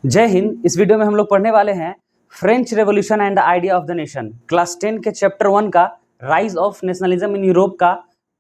जय हिंद। इस वीडियो में हम लोग पढ़ने वाले हैं French revolution and the idea of the nation. Class 10 के चैप्टर 1 का rise of nationalism in Europe का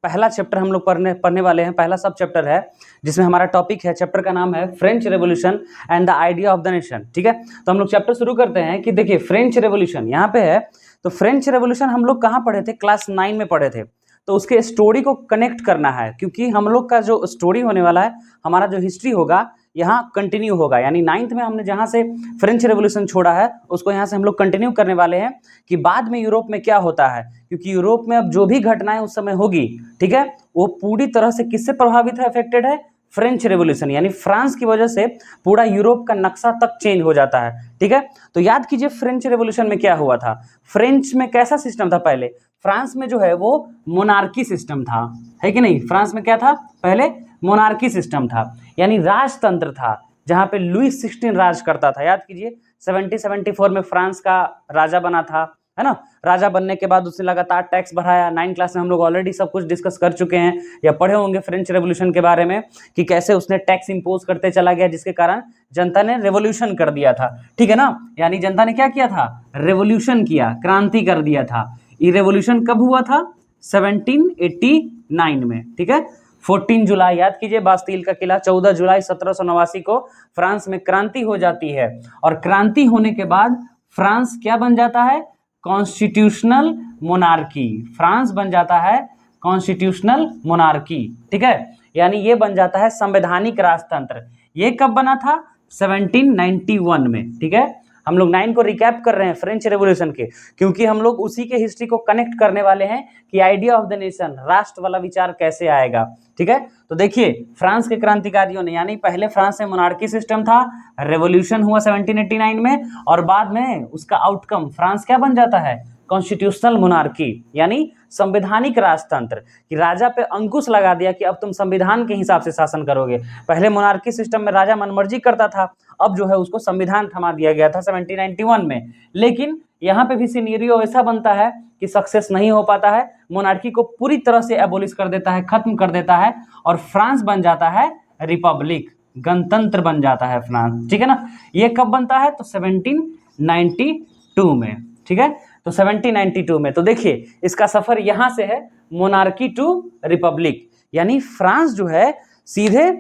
पहला चैप्टर हम लोग पढ़ने वाले हैं। पहला सब चैप्टर है जिसमें हमारा टॉपिक है, चैप्टर का नाम है French revolution and the idea of the nation. ठीक है, तो हम लोग चैप्टर शुरू करते हैं कि देखिए फ्रेंच रेवोल्यूशन यहाँ पे है। तो फ्रेंच रेवोल्यूशन हम लोग कहाँ पढ़े थे? क्लास 9 में पढ़े थे। तो उसके स्टोरी को कनेक्ट करना है, क्योंकि हम लोग का जो स्टोरी होने वाला है, हमारा जो हिस्ट्री होगा यहाँ कंटिन्यू होगा। यानी 9th में हमने जहाँ से फ्रेंच रेवोल्यूशन छोड़ा है उसको यहाँ से हम लोग कंटिन्यू करने वाले हैं कि बाद में यूरोप में क्या होता है, क्योंकि यूरोप में अब जो भी घटनाएं उस समय होगी, ठीक है, वो पूरी तरह से किससे प्रभावित है, अफेक्टेड है? French revolution. यानी फ्रांस की वजह से पूरा यूरोप का नक्शा तक चेंज हो जाता है। ठीक है, तो याद कीजिए फ्रेंच रेवोल्यूशन में क्या हुआ था। फ्रेंच में कैसा सिस्टम था? पहले फ्रांस में जो है वो मोनार्की सिस्टम था, है कि नहीं? फ्रांस में क्या था? पहले मोनार्की सिस्टम था, यानी राजतंत्र था, जहां पे लुई 16 राज करता था। याद कीजिए 1774 में फ्रांस का राजा बना था, है ना। राजा बनने के बाद उसने लगातार टैक्स बढ़ाया। 9 क्लास में हम लोग ऑलरेडी सब कुछ डिस्कस कर चुके हैं या पढ़े होंगे फ्रेंच रेवोल्यूशन के बारे में कि कैसे उसने टैक्स इंपोज करते चला गया, जिसके कारण जनता ने रेवोल्यूशन कर दिया था। ठीक है ना, यानी जनता ने क्या किया था? रेवोल्यूशन किया, क्रांति कर दिया था। ये रेवोल्यूशन कब हुआ था? 1789 में। ठीक है, 14 जुलाई, याद कीजिए बास्तील का किला, 14 जुलाई 1789 को फ्रांस में क्रांति हो जाती है। और क्रांति होने के बाद फ्रांस क्या बन जाता है? Constitutional monarchy. फ्रांस बन जाता है कॉन्स्टिट्यूशनल मोनार्की। ठीक है, यानी ये बन जाता है संवैधानिक राजतंत्र। ये कब बना था? 1791 में। ठीक है, हम लोग 9 को रिकैप कर रहे हैं फ्रेंच रेवोल्यूशन के, क्योंकि हम लोग उसी के हिस्ट्री को कनेक्ट करने वाले हैं कि आइडिया ऑफ द नेशन, राष्ट्र वाला विचार कैसे आएगा। ठीक है, तो देखिए फ्रांस के क्रांतिकारियों ने, यानी पहले फ्रांस में मोनार्की सिस्टम था, रेवोल्यूशन हुआ 1789 में, और बाद में उसका आउटकम फ्रांस क्या बन जाता है? कॉन्स्टिट्यूशनल मोनार्की, यानी संवैधानिक राजतंत्र, कि राजा पे अंकुश लगा दिया कि अब तुम संविधान के हिसाब से शासन करोगे। पहले मोनार्की सिस्टम में राजा मनमर्जी करता था, अब जो है उसको संविधान थमा दिया गया था 1791 में। लेकिन यहाँ पे भी सिनेरियो ऐसा बनता है कि सक्सेस नहीं हो पाता है, मोनार्की को पूरी तरह से एबोलिश कर देता है, खत्म कर देता है, और फ्रांस बन जाता है रिपब्लिक, गणतंत्र बन जाता है फ्रांस। ठीक है ना, ये कब बनता है? तो 1792 में। ठीक है, तो 1792 में। तो देखिए इसका सफर यहां से है, मोनार्की टू रिपब्लिक, यानी फ्रांस जो है सीधे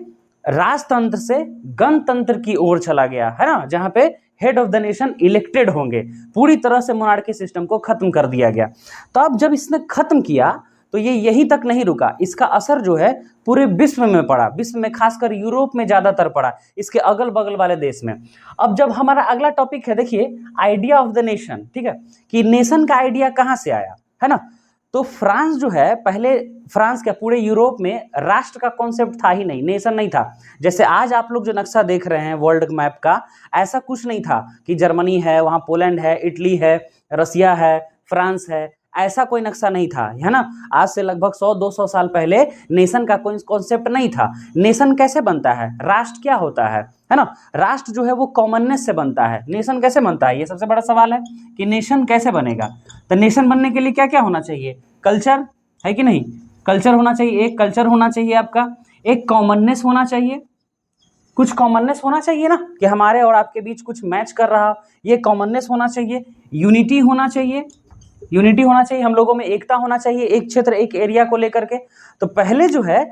राजतंत्र से गणतंत्र की ओर चला गया, है ना, जहां पे head of the nation elected होंगे। पूरी तरह से मोनार्की सिस्टम को खत्म कर दिया गया। तो अब जब इसने खत्म किया तो ये यहीं तक नहीं रुका, इसका असर जो है पूरे विश्व में पड़ा, विश्व में खासकर यूरोप में ज्यादातर पड़ा, इसके अगल बगल वाले देश में। अब जब हमारा अगला टॉपिक है, देखिए आइडिया ऑफ द नेशन। ठीक है, कि नेशन का आइडिया कहां से आया, है ना। तो फ्रांस जो है, पहले फ्रांस क्या पूरे यूरोप में राष्ट्र का कॉन्सेप्ट था ही नहीं, नेशन नहीं था। जैसे आज आप लोग जो नक्शा देख रहे हैं वर्ल्ड मैप का, ऐसा कुछ नहीं था कि जर्मनी है, वहां पोलैंड है, इटली है, रसिया है, फ्रांस है, ऐसा कोई नक्शा नहीं था, है ना। आज से लगभग 100-200 साल पहले नेशन का कोई कॉन्सेप्ट नहीं था। नेशन कैसे बनता है? राष्ट्र क्या होता है ना। राष्ट्र जो है वो कॉमननेस से बनता है। नेशन कैसे बनता है, ये सबसे बड़ा सवाल है कि नेशन कैसे बनेगा। तो नेशन बनने के लिए क्या क्या होना चाहिए? कल्चर, है कि नहीं? कल्चर होना चाहिए, एक कल्चर होना चाहिए आपका, एक कॉमननेस होना चाहिए, कुछ कॉमननेस होना चाहिए ना, कि हमारे और आपके बीच कुछ मैच कर रहा, ये कॉमननेस होना चाहिए। यूनिटी होना चाहिए, यूनिटी होना चाहिए, हम लोगों में एकता होना चाहिए, एक क्षेत्र एक एरिया को लेकर के। तो पहले जो है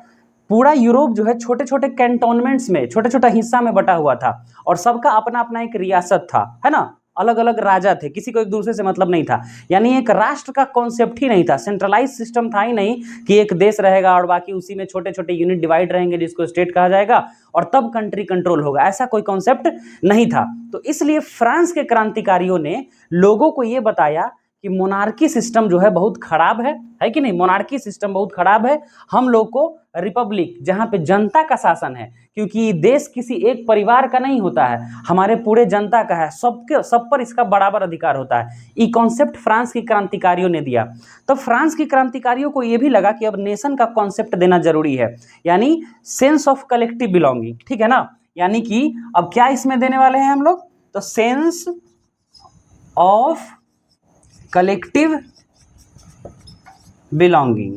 पूरा यूरोप जो है छोटे छोटे कैंटोनमेंट्स में, छोटे छोटा हिस्सा में बटा हुआ था, और सबका अपना अपना एक रियासत था, है ना। अलग अलग राजा थे, किसी को एक दूसरे से मतलब नहीं था। यानी एक राष्ट्र का कॉन्सेप्ट ही नहीं था, सेंट्रलाइज सिस्टम था ही नहीं कि एक देश रहेगा और बाकी उसी में छोटे छोटे यूनिट डिवाइड रहेंगे जिसको स्टेट कहा जाएगा और तब कंट्री कंट्रोल होगा, ऐसा कोई कॉन्सेप्ट नहीं था। तो इसलिए फ्रांस के क्रांतिकारियों ने लोगों को यह बताया कि मोनार्की सिस्टम जो है बहुत खराब है कि नहीं? मोनार्की सिस्टम बहुत खराब है, हम लोग को रिपब्लिक, जहां पे जनता का शासन है, क्योंकि देश किसी एक परिवार का नहीं होता है, हमारे पूरे जनता का है, सबके सब पर इसका बराबर अधिकार होता है। ये कॉन्सेप्ट फ्रांस की क्रांतिकारियों ने दिया। तो फ्रांस की क्रांतिकारियों को यह भी लगा कि अब नेशन का कॉन्सेप्ट देना जरूरी है, यानी सेंस ऑफ कलेक्टिव बिलोंगिंग। ठीक है ना, यानी कि अब क्या इसमें देने वाले हैं हम लोग? तो सेंस ऑफ कलेक्टिव बिलोंगिंग,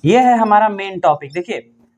ये है हमारा मेन टॉपिक। देखिए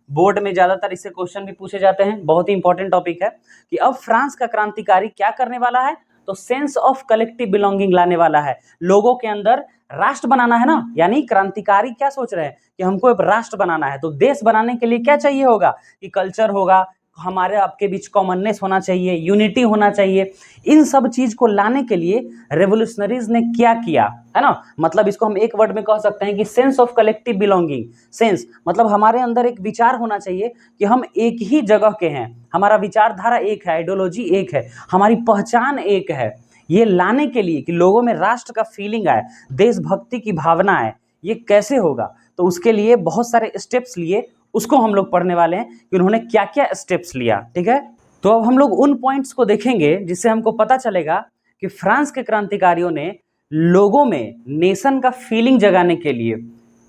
बोर्ड में ज्यादातर इससे क्वेश्चन भी पूछे जाते हैं, बहुत ही इंपॉर्टेंट टॉपिक है कि अब फ्रांस का क्रांतिकारी क्या करने वाला है, तो सेंस ऑफ कलेक्टिव बिलोंगिंग लाने वाला है। लोगों के अंदर राष्ट्र बनाना है ना, यानी क्रांतिकारी क्या सोच रहे हैं कि हमको एक राष्ट्र बनाना है, तो देश बनाने के लिए क्या चाहिए होगा कि कल्चर होगा, हमारे आपके बीच कॉमननेस होना चाहिए, यूनिटी होना चाहिए। इन सब चीज को लाने के लिए रेवोल्यूशनरीज ने क्या किया, है ना, मतलब इसको हम एक वर्ड में कह सकते हैं कि sense of collective belonging. Sense मतलब हमारे अंदर एक विचार होना चाहिए कि हम एक ही जगह के हैं, हमारा विचारधारा एक है, आइडियोलॉजी एक है, हमारी पहचान एक है। ये लाने के लिए कि लोगों में राष्ट्र का फीलिंग आए, देशभक्ति की भावना आए, ये कैसे होगा, तो उसके लिए बहुत सारे स्टेप्स लिए, उसको हम लोग पढ़ने वाले हैं कि उन्होंने क्या क्या स्टेप्स लिया। ठीक है, तो अब हम लोग उन पॉइंट्स को देखेंगे जिससे हमको पता चलेगा कि फ्रांस के क्रांतिकारियों ने लोगों में नेशन का फीलिंग जगाने के लिए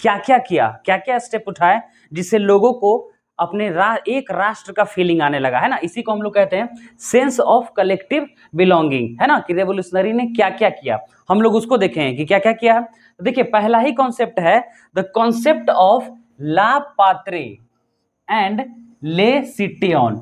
क्या क्या किया, क्या क्या स्टेप उठाए, जिससे लोगों को अपने एक राष्ट्र का फीलिंग आने लगा, है ना। इसी को हम लोग कहते हैं सेंस ऑफ कलेक्टिव बिलोंगिंग, है ना, कि रेवोल्यूशनरी ने क्या क्या किया, हम लोग उसको देखें कि क्या क्या किया। तो देखिए पहला ही कॉन्सेप्ट है द कॉन्सेप्ट ऑफ ला पात्रे एंड ले सिटियन।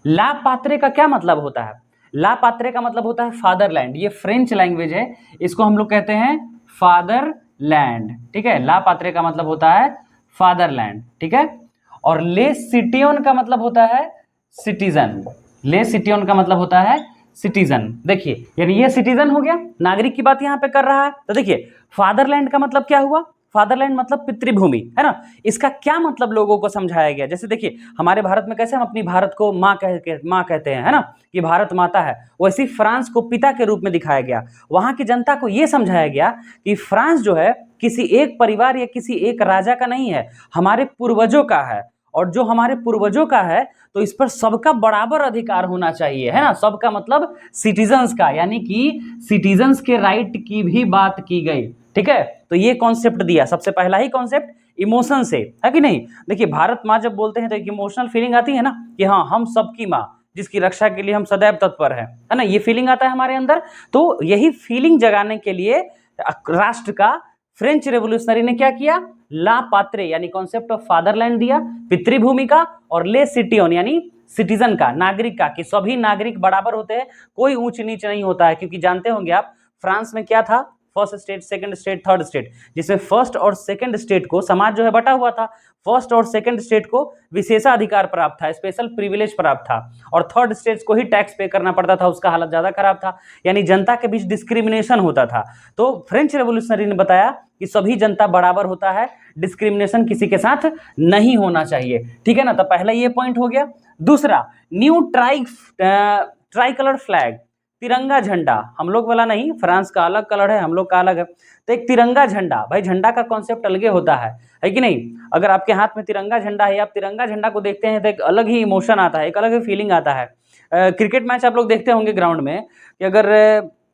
ला पात्रे का क्या मतलब होता है, ला पात्रे का मतलब होता है फादरलैंड, ये फ्रेंच लैंग्वेज है, इसको हम लोग कहते हैं फादरलैंड। ठीक है, ला पात्रे का मतलब होता है फादरलैंड, ठीक है। और ले सिटियन का मतलब होता है सिटीजन, ले सिटियन का मतलब होता है सिटीजन। देखिए यानी ये सिटीजन हो गया, नागरिक की बात यहाँ पे कर रहा है। तो देखिए फादरलैंड का मतलब क्या हुआ, फादरलैंड मतलब पितृभूमि, है ना। इसका क्या मतलब लोगों को समझाया गया, जैसे देखिए हमारे भारत में कैसे हम अपनी भारत को माँ कहते हैं, है ना, कि भारत माता है, वैसे फ्रांस को पिता के रूप में दिखाया गया। वहां की जनता को यह समझाया गया कि फ्रांस जो है किसी एक परिवार या किसी एक राजा का नहीं है, हमारे पूर्वजों का है, और जो हमारे पूर्वजों का है तो इस पर सबका बराबर अधिकार होना चाहिए, है ना। सबका मतलब सिटीजन्स का, यानी कि सिटीजन्स के राइट की भी बात की गई। ठीक है, तो ये कॉन्सेप्ट दिया, सबसे पहला ही कॉन्सेप्ट इमोशन से, है कि नहीं। देखिए भारत माँ जब बोलते हैं तो एक इमोशनल फीलिंग आती है ना कि हाँ हम सबकी माँ, जिसकी रक्षा के लिए हम सदैव तत्पर है ना, ये फीलिंग आता है हमारे अंदर। तो यही फीलिंग जगाने के लिए राष्ट्र का फ्रेंच रेवोल्यूशनरी ने क्या किया, ला पात्रे यानी कॉन्सेप्ट ऑफ फादरलैंड दिया, पितृभूमि का, और ले सिटियन यानी सिटीजन का, नागरिक का, कि सभी नागरिक बराबर होते हैं, कोई ऊंच नीच नहीं होता है। क्योंकि जानते होंगे आप फ्रांस में क्या था, first state, second state, third state, जिसमें फर्स्ट और सेकंड स्टेट को, समाज जो है बटा हुआ था, फर्स्ट और सेकंड स्टेट को विशेषाधिकार प्राप्त था, स्पेशल प्रिविलेज प्राप्त था, और थर्ड स्टेट को ही टैक्स पे करना पड़ता था, उसका हालत ज्यादा खराब था, यानी जनता के बीच डिस्क्रिमिनेशन होता था। तो फ्रेंच रेवोल्यूशनरी ने बताया कि सभी जनता बराबर होता है, डिस्क्रिमिनेशन किसी के साथ नहीं होना चाहिए। ठीक है ना, तो पहला ये पॉइंट हो गया। दूसरा, न्यू ट्राई कलर फ्लैग, तिरंगा झंडा, हम लोग वाला नहीं, फ्रांस का अलग कलर है, हम लोग का अलग है। तो एक तिरंगा झंडा, भाई झंडा का कॉन्सेप्ट अलग होता है कि नहीं। अगर आपके हाथ में तिरंगा झंडा है, आप तिरंगा झंडा को देखते हैं तो एक अलग ही इमोशन आता है, एक अलग ही फीलिंग आता है। क्रिकेट मैच आप लोग देखते होंगे ग्राउंड में कि अगर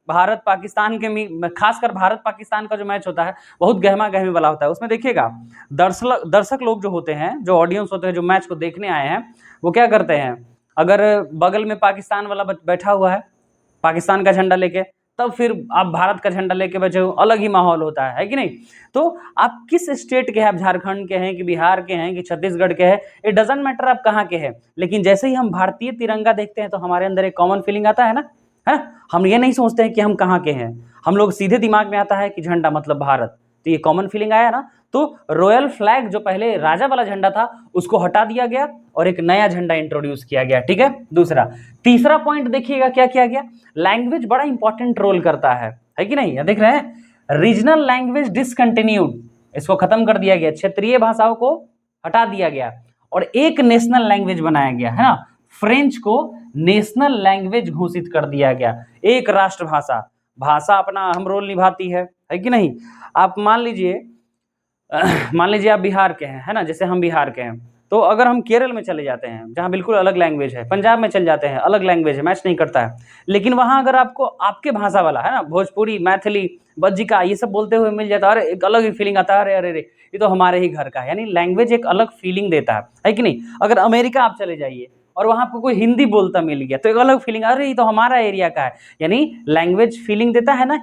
भारत पाकिस्तान के, खासकर भारत पाकिस्तान का जो मैच होता है बहुत गहमा गहमी वाला होता है, उसमें देखिएगा दर्शक लोग जो होते हैं, जो ऑडियंस होते हैं, जो मैच को देखने आए हैं, वो क्या करते हैं, अगर बगल में पाकिस्तान वाला बैठा हुआ है पाकिस्तान का झंडा लेके, तब फिर आप भारत का झंडा लेके बैठे हो, अलग ही माहौल होता है कि नहीं। तो आप किस स्टेट के हैं, आप झारखंड के हैं कि बिहार के हैं कि छत्तीसगढ़ के हैं, इट डजंट मैटर आप कहाँ के हैं, लेकिन जैसे ही हम भारतीय तिरंगा देखते हैं तो हमारे अंदर एक कॉमन फीलिंग आता है ना, है। हम ये नहीं सोचते हैं कि हम कहाँ के हैं, हम लोग सीधे दिमाग में आता है कि झंडा मतलब भारत, तो ये कॉमन फीलिंग आया ना। तो रॉयल फ्लैग जो पहले राजा वाला झंडा था उसको हटा दिया गया और एक नया झंडा इंट्रोड्यूस किया गया। ठीक है, दूसरा। तीसरा पॉइंट देखिएगा क्या किया गया, लैंग्वेज बड़ा इंपॉर्टेंट रोल करता है कि नहीं। देख रहे हैं, रीजनल लैंग्वेज डिसकंटिन्यूड, इसको खत्म कर दिया गया, क्षेत्रीय भाषाओं को हटा दिया गया और एक नेशनल लैंग्वेज बनाया गया, है ना। फ्रेंच को नेशनल लैंग्वेज घोषित कर दिया गया, एक राष्ट्रभाषा, भाषा अपना अहम रोल निभाती है कि नहीं। आप मान लीजिए आप बिहार के हैं, है ना, जैसे हम बिहार के हैं, तो अगर हम केरल में चले जाते हैं जहाँ बिल्कुल अलग लैंग्वेज है, पंजाब में चले जाते हैं अलग लैंग्वेज है, मैच नहीं करता है, लेकिन वहाँ अगर आपको आपके भाषा वाला, है ना, भोजपुरी, मैथिली, बज्जिका, ये सब बोलते हुए मिल जाता है, अरे एक अलग ही फीलिंग आता है, अरे अरे अरे ये तो हमारे ही घर का है। यानी लैंग्वेज एक अलग फीलिंग देता है कि नहीं। अगर अमेरिका आप चले जाइए और वहाँ आपको कोई हिंदी बोलता मिल गया तो एक अलग फीलिंग, अरे ये तो हमारा एरिया का है। यानी लैंग्वेज फीलिंग देता है ना,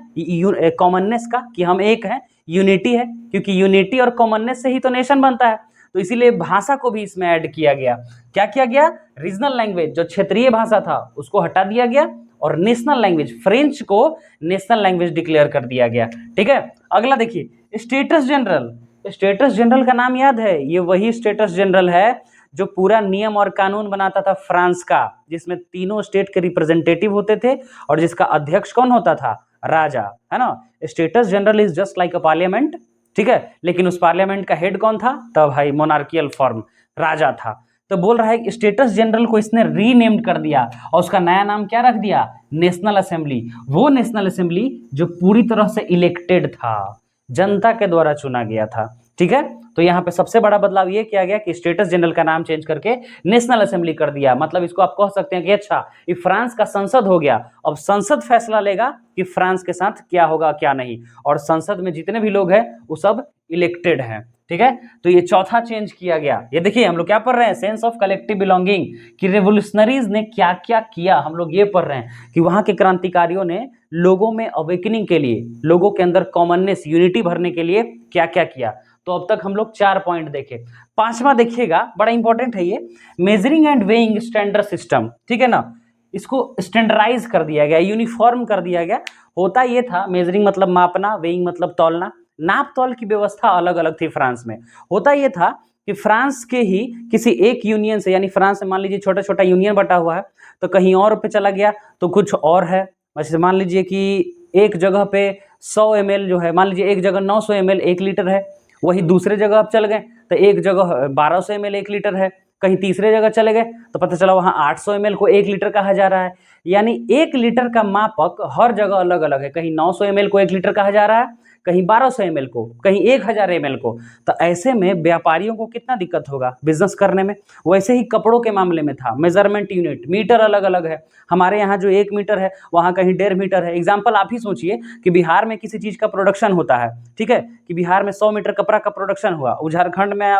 कॉमननेस का, कि हम एक हैं, यूनिटी है, क्योंकि यूनिटी और कॉमननेस से ही तो नेशन बनता है। तो इसीलिए भाषा को भी इसमें ऐड किया गया। क्या किया गया? रीजनल लैंग्वेज, जो क्षेत्रीय भाषा था उसको हटा दिया गया और नेशनल लैंग्वेज फ्रेंच को नेशनल लैंग्वेज डिक्लेयर कर दिया गया। ठीक है, अगला देखिए स्टेटस जनरल। स्टेटस जनरल का नाम याद है? ये वही स्टेटस जनरल है जो पूरा नियम और कानून बनाता था फ्रांस का, जिसमें तीनों स्टेट के रिप्रेजेंटेटिव होते थे और जिसका अध्यक्ष कौन होता था? राजा, है ना। Status general is just like a parliament, ठीक है, लेकिन उस पार्लियामेंट का हेड कौन था? तब भाई मोनार्कियल फॉर्म, राजा था। तो बोल रहा है कि स्टेटस जनरल को इसने रीनेम्ड कर दिया और उसका नया नाम क्या रख दिया? National assembly. वो नेशनल असेंबली जो पूरी तरह से इलेक्टेड था, जनता के द्वारा चुना गया था। ठीक है, तो यहाँ पे सबसे बड़ा बदलाव ये किया गया कि स्टेटस जनरल का नाम चेंज करके नेशनल असेंबली कर दिया। मतलब इसको आप कह सकते हैं कि अच्छा, ये फ्रांस का संसद हो गया। अब संसद फैसला लेगा कि फ्रांस के साथ क्या होगा क्या नहीं, और संसद में जितने भी लोग हैं वो सब इलेक्टेड हैं। ठीक है, तो ये चौथा चेंज किया गया। ये देखिए हम लोग क्या पढ़ रहे हैं? सेंस ऑफ कलेक्टिव बिलोंगिंग, कि रेवोल्यूशनरीज ने क्या क्या किया, हम लोग ये पढ़ रहे हैं कि वहां के क्रांतिकारियों ने लोगों में अवेकनिंग के लिए, लोगों के अंदर कॉमननेस, यूनिटी भरने के लिए क्या क्या किया। तो अब तक हम लोग 4 पॉइंट देखे। 5वां देखिएगा, बड़ा इंपॉर्टेंट है ये, measuring and weighing standard system. ठीक है ना, इसको स्टैंडर्डाइज कर दिया गया, यूनिफॉर्म कर दिया गया। होता ये था, मेजरिंग मतलब मापना, वेइंग मतलब तौलना। नाप तौल की व्यवस्था अलग अलग थी फ्रांस में। होता ये था कि फ्रांस के ही किसी एक यूनियन से, यानी फ्रांस में मान लीजिए छोटा छोटा यूनियन बटा हुआ है, तो कहीं और पे चला गया तो कुछ और है। वैसे मान लीजिए कि एक जगह पे 100 ml जो है, मान लीजिए एक जगह 900 ml 1 लीटर है, वही दूसरे जगह आप चल गए तो एक जगह 1200 ml 1 लीटर है, कहीं तीसरे जगह चले गए तो पता चला वहाँ 800 ml को 1 लीटर कहा जा रहा है। यानी 1 लीटर का मापक हर जगह अलग अलग है, कहीं 900 ml को 1 लीटर कहा जा रहा है, कहीं 1200 ml को, कहीं 1000 ml को। तो ऐसे में व्यापारियों को कितना दिक्कत होगा बिजनेस करने में। वैसे ही कपड़ों के मामले में था, मेजरमेंट यूनिट, मीटर अलग अलग है। हमारे यहाँ जो 1 मीटर है वहाँ कहीं 1.5 मीटर है। एग्जाम्पल आप ही सोचिए कि बिहार में किसी चीज़ का प्रोडक्शन होता है, ठीक है, कि बिहार में 100 मीटर कपड़ा का प्रोडक्शन हुआ, झारखंड में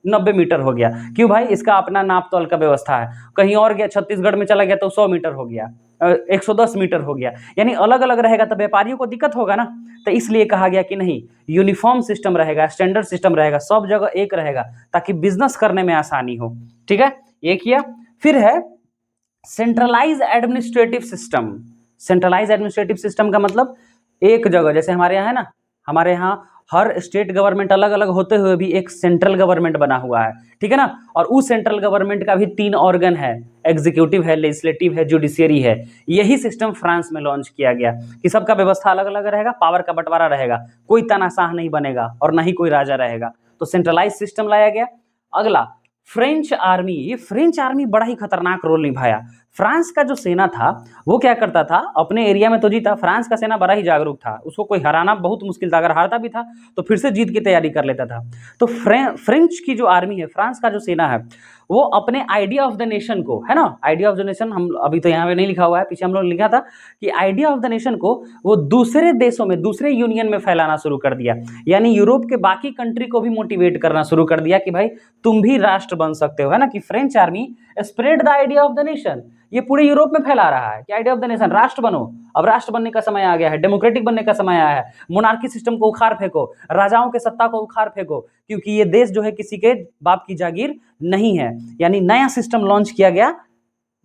90 मीटर हो गया। क्यों भाई? इसका अपना नाप तौल का व्यवस्था है। कहीं और गया, छत्तीसगढ़ में चला गया तो 100 मीटर हो गया, 110 मीटर हो गया। यानी अलग अलग रहेगा तो व्यापारियों को दिक्कत होगा ना। तो इसलिए कहा गया कि नहीं, यूनिफॉर्म सिस्टम रहेगा, स्टैंडर्ड सिस्टम रहेगा, सब जगह एक रहेगा ताकि बिजनेस करने में आसानी हो। ठीक है, ये किया। फिर है centralise administrative system. Centralise administrative system का मतलब एक जगह, जैसे हमारे यहाँ है ना, हमारे यहाँ हर स्टेट गवर्नमेंट अलग अलग होते हुए भी एक सेंट्रल गवर्नमेंट बना हुआ है। ठीक है ना, और उस सेंट्रल गवर्नमेंट का भी 3 ऑर्गन है, एग्जीक्यूटिव है, लेजिस्लेटिव है, जुडिशियरी है। यही सिस्टम फ्रांस में लॉन्च किया गया कि सबका व्यवस्था अलग अलग रहेगा, पावर का बंटवारा रहेगा, कोई तानाशाह नहीं बनेगा और ना ही कोई राजा रहेगा। तो सेंट्रलाइज सिस्टम लाया गया। अगला फ्रेंच आर्मी। ये फ्रेंच आर्मी बड़ा ही खतरनाक रोल निभाया। फ्रांस का जो सेना था वो क्या करता था, अपने एरिया में तो जीता, फ्रांस का सेना बड़ा ही जागरूक था, उसको कोई हराना बहुत मुश्किल था, अगर हारता भी था तो फिर से जीत की तैयारी कर लेता था। तो फ्रेंच की जो आर्मी है, फ्रांस का जो सेना है, वो अपने आइडिया ऑफ द नेशन को, है ना, आइडिया ऑफ द नेशन, हम अभी तो यहाँ पे नहीं लिखा हुआ है, पीछे हम लोग लिखा था कि आइडिया ऑफ द नेशन को वो दूसरे देशों में, दूसरे यूनियन में फैलाना शुरू कर दिया। यानी यूरोप के बाकी कंट्री को भी मोटिवेट करना शुरू कर दिया कि भाई तुम भी राष्ट्र बन सकते हो, है ना, कि French army spread the idea of the nation. ये पूरे यूरोप में फैला रहा है कि आइडिया ऑफ द नेशन, राष्ट्र बनो। अब राष्ट्र बनने का समय आ गया है, डेमोक्रेटिक बनने का समय आया है, मोनार्की सिस्टम को उखाड़ फेंको, राजाओं के सत्ता को उखाड़ फेंको, क्योंकि ये देश जो है किसी के बाप की जागीर नहीं है। यानी नया सिस्टम लॉन्च किया गया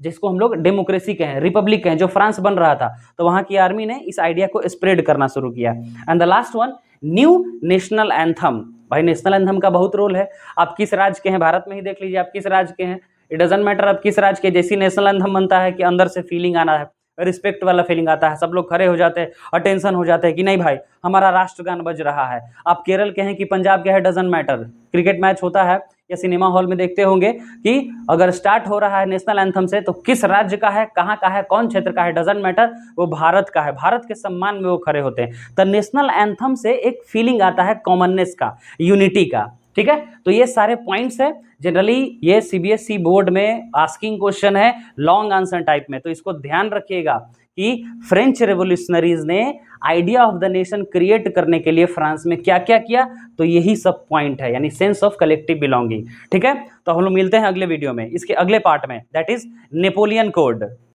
जिसको हम लोग डेमोक्रेसी कहें, रिपब्लिक कहें, जो फ्रांस बन रहा था, तो वहां की आर्मी ने इस आइडिया को स्प्रेड करना शुरू किया। And the last one, new national anthem. भाई नेशनल एंथम का बहुत रोल है। आप किस राज्य के हैं, भारत में ही देख लीजिए, आप किस राज्य के हैं, इट डजंट मैटर आप किस राज्य के, जैसी नेशनल एंथम बनता है कि अंदर से फीलिंग आना है, रिस्पेक्ट वाला फीलिंग आता है, सब लोग खड़े हो जाते हैं, अटेंशन हो जाते हैं कि नहीं भाई हमारा राष्ट्रगान बज रहा है। आप केरल के हैं कि पंजाब के हैं, डजंट मैटर। क्रिकेट मैच होता है या सिनेमा हॉल में देखते होंगे कि अगर स्टार्ट हो रहा है नेशनल एंथम से तो किस राज्य का है, कहाँ का है, कौन क्षेत्र का है, डजंट मैटर, वो भारत का है, भारत के सम्मान में वो खड़े होते हैं। तो नेशनल एंथम से एक फीलिंग आता है कॉमननेस का, यूनिटी का। ठीक है, तो ये सारे पॉइंट्स है। जनरली ये सीबीएसई बोर्ड में आस्किंग क्वेश्चन है लॉन्ग आंसर टाइप में, तो इसको ध्यान रखिएगा कि फ्रेंच रेवोल्यूशनरीज ने idea of the nation create करने के लिए फ्रांस में क्या क्या किया, तो यही सब पॉइंट है, यानी सेंस ऑफ कलेक्टिव बिलोंगिंग। ठीक है, तो हम लोग मिलते हैं अगले वीडियो में, इसके अगले पार्ट में, दैट इज नेपोलियन कोड।